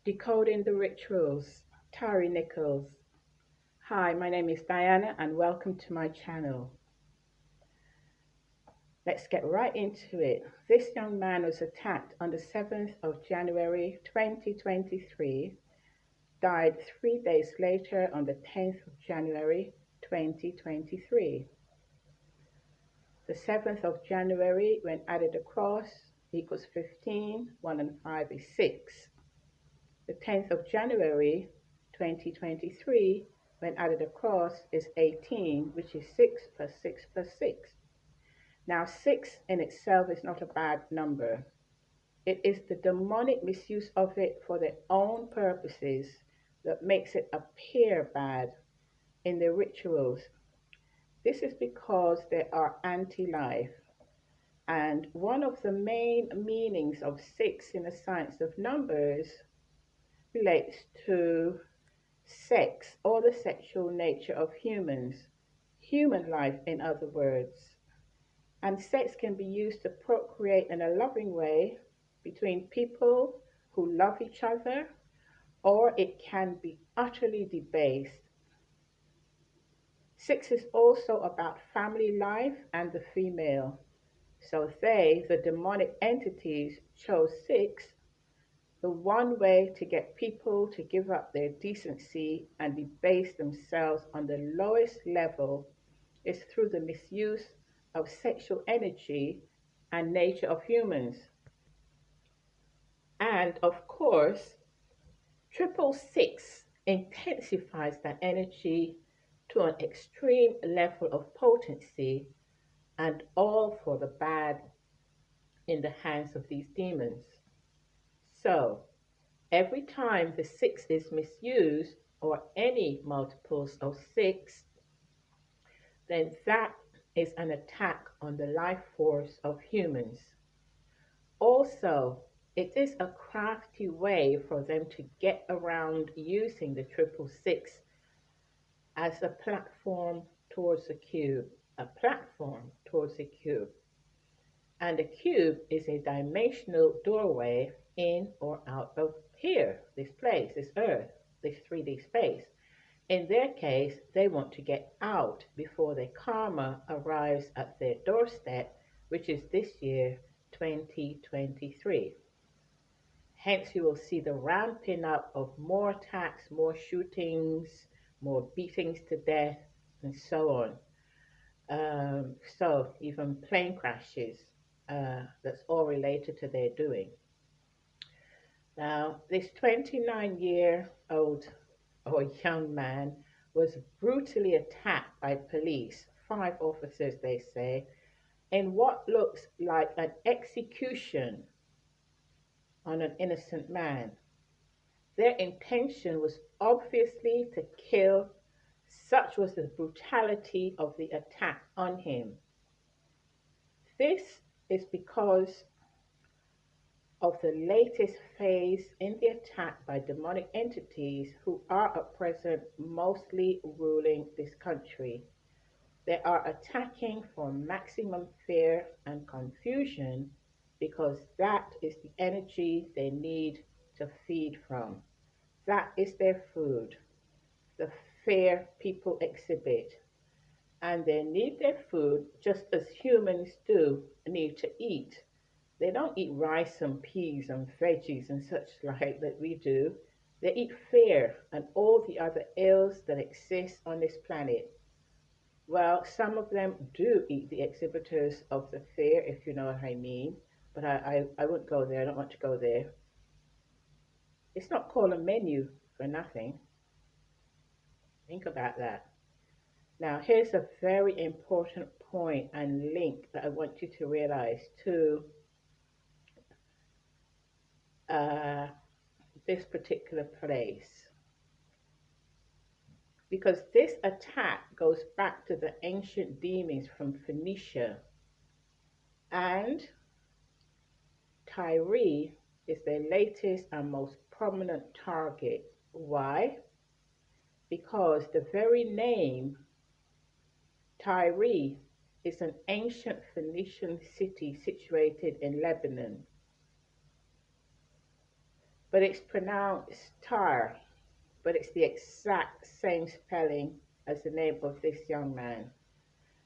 Decoding the Rituals, Tyre Nichols. Hi, my name is Diana and welcome to my channel. Let's get right into it. This young man was attacked on the 7th of January 2023, died 3 days later on the 10th of January 2023. The 7th of January, when added across, equals 15, 1 and 5 is 6. The 10th of January 2023, when added across, is 18, which is 6 plus 6 plus 6. Now, 6 in itself is not a bad number. It is the demonic misuse of it for their own purposes that makes it appear bad in the rituals. This is because they are anti life. And one of the main meanings of 6 in the science of numbers relates to sex or the sexual nature of humans, human life, in other words. And sex can be used to procreate in a loving way between people who love each other, or it can be utterly debased. 6 is also about family life and the female. So they, the demonic entities, chose 6. The one way to get people to give up their decency and debase themselves on the lowest level is through the misuse of sexual energy and nature of humans. And of course, triple six intensifies that energy to an extreme level of potency, and all for the bad in the hands of these demons. So, every time the 6 is misused, or any multiples of 6, then that is an attack on the life force of humans. Also, it is a crafty way for them to get around using the triple six as a platform towards a cube, a platform towards a cube. And a cube is a dimensional doorway in or out of here, this place, this earth, this 3D space. In their case, they want to get out before their karma arrives at their doorstep, which is this year, 2023. Hence, you will see the ramping up of more attacks, more shootings, more beatings to death, and so on. So, even plane crashes, that's all related to their doing. Now, this 29-year-old or young man was brutally attacked by police, 5 officers, they say, in what looks like an execution on an innocent man. Their intention was obviously to kill. Such was the brutality of the attack on him. This is because of the latest phase in the attack by demonic entities who are at present mostly ruling this country. They are attacking for maximum fear and confusion because that is the energy they need to feed from. That is their food, the fear people exhibit. And they need their food just as humans do need to eat. They don't eat rice and peas and veggies and such like that we do. They eat fear and all the other ills that exist on this planet. Well, some of them do eat the exhibitors of the fear, if you know what I mean. But I won't go there. I don't want to go there. It's not called a menu for nothing. Think about that. Now, here's a very important point and link that I want you to realize to uh, this particular place. Because this attack goes back to the ancient demons from Phoenicia, and Tyre is their latest and most prominent target. Why? Because the very name Tyre is an ancient Phoenician city situated in Lebanon. but it's pronounced Tyre, but it's the exact same spelling as the name of this young man,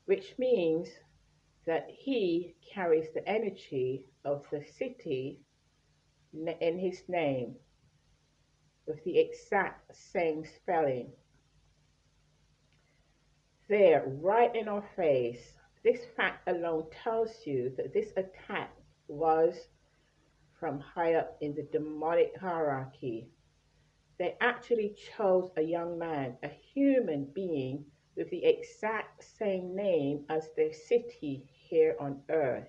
which means that he carries the energy of the city in his name with the exact same spelling. There, right in our face, this fact alone tells you that this attack was from high up in the demonic hierarchy. They actually chose a young man, a human being with the exact same name as their city here on earth.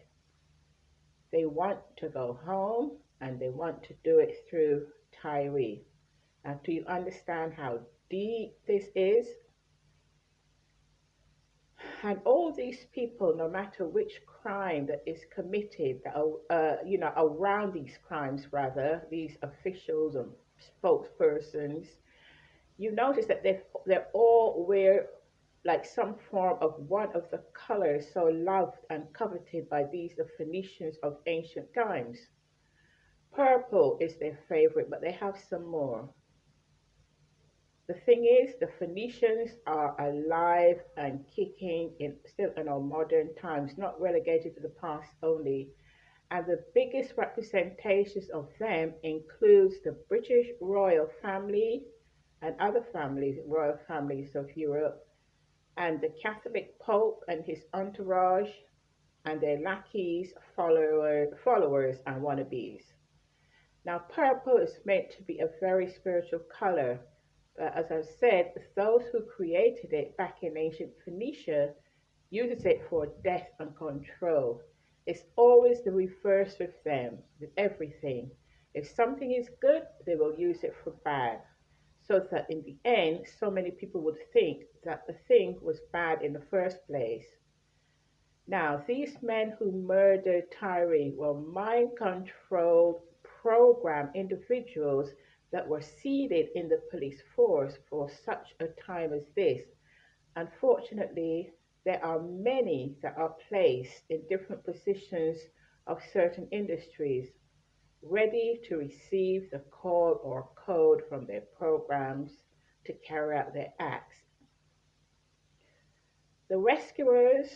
They want to go home and they want to do it through Tyre. Now, do you understand how deep this is? And all these people, no matter which crime that is committed, that are, around these crimes, rather, these officials and spokespersons, you notice that they all wear like some form of one of the colors so loved and coveted by these the Phoenicians of ancient times. Purple is their favorite, but they have some more. The thing is, the Phoenicians are alive and kicking in still in our modern times, not relegated to the past only. And the biggest representations of them includes the British royal family and other families, royal families of Europe, and the Catholic Pope and his entourage, and their lackeys, followers, and wannabes. Now, purple is meant to be a very spiritual color. But as I've said, those who created it back in ancient Phoenicia uses it for death and control. It's always the reverse with them, with everything. If something is good, they will use it for bad. So that in the end, so many people would think that the thing was bad in the first place. Now, these men who murdered Tyre were mind controlled, programmed individuals that were seated in the police force for such a time as this. Unfortunately, there are many that are placed in different positions of certain industries, ready to receive the call or code from their programs to carry out their acts. The rescuers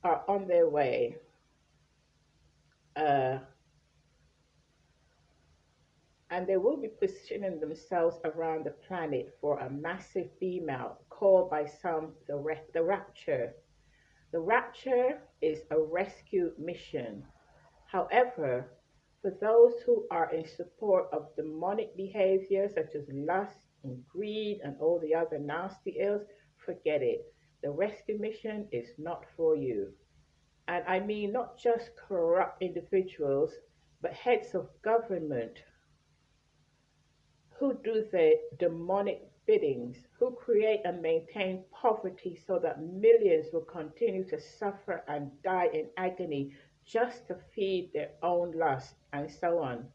are on their way, uh, and they will be positioning themselves around the planet for a massive beam out called by some the rapture. The rapture is a rescue mission. However, for those who are in support of demonic behavior such as lust and greed and all the other nasty ills, forget it. The rescue mission is not for you. And I mean not just corrupt individuals, but heads of government who do the demonic biddings, who create and maintain poverty so that millions will continue to suffer and die in agony just to feed their own lust, and so on.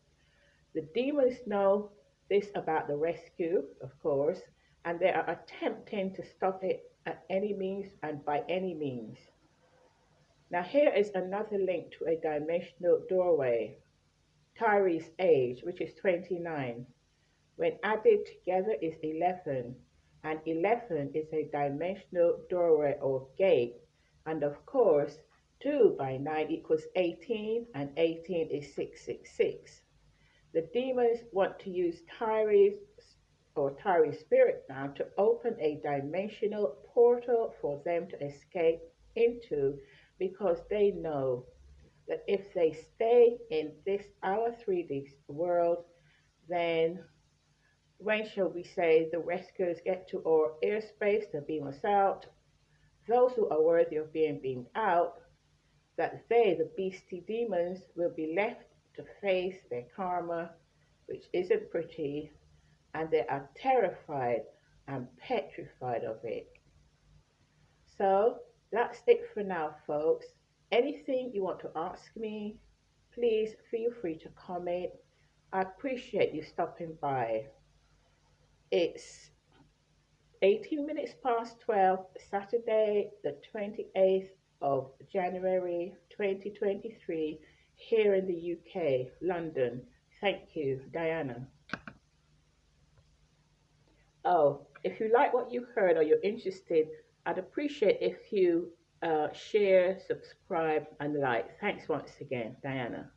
The demons know this about the rescue, of course, and they are attempting to stop it at any means and by any means. Now, here is another link to a dimensional doorway. Tyree's age, which is 29, when added together is 11, and 11 is a dimensional doorway or gate, and of course 2 by 9 equals 18, and 18 is 666. The demons want to use Tyree's spirit now to open a dimensional portal for them to escape into, because they know that if they stay in this our 3D world, then when shall we say the rescuers get to our airspace to beam us out, those who are worthy of being beamed out, that they, the beastie demons, will be left to face their karma, which isn't pretty, and they are terrified and petrified of it. So that's it for now, folks. Anything you want to ask me, please feel free to comment. I appreciate you stopping by. It's 18 minutes past 12, Saturday, the 28th of January 2023, here in the UK, London. Thank you, Diana. Oh, if you like what you heard or you're interested, I'd appreciate if you share, subscribe, and like. Thanks once again, Diana.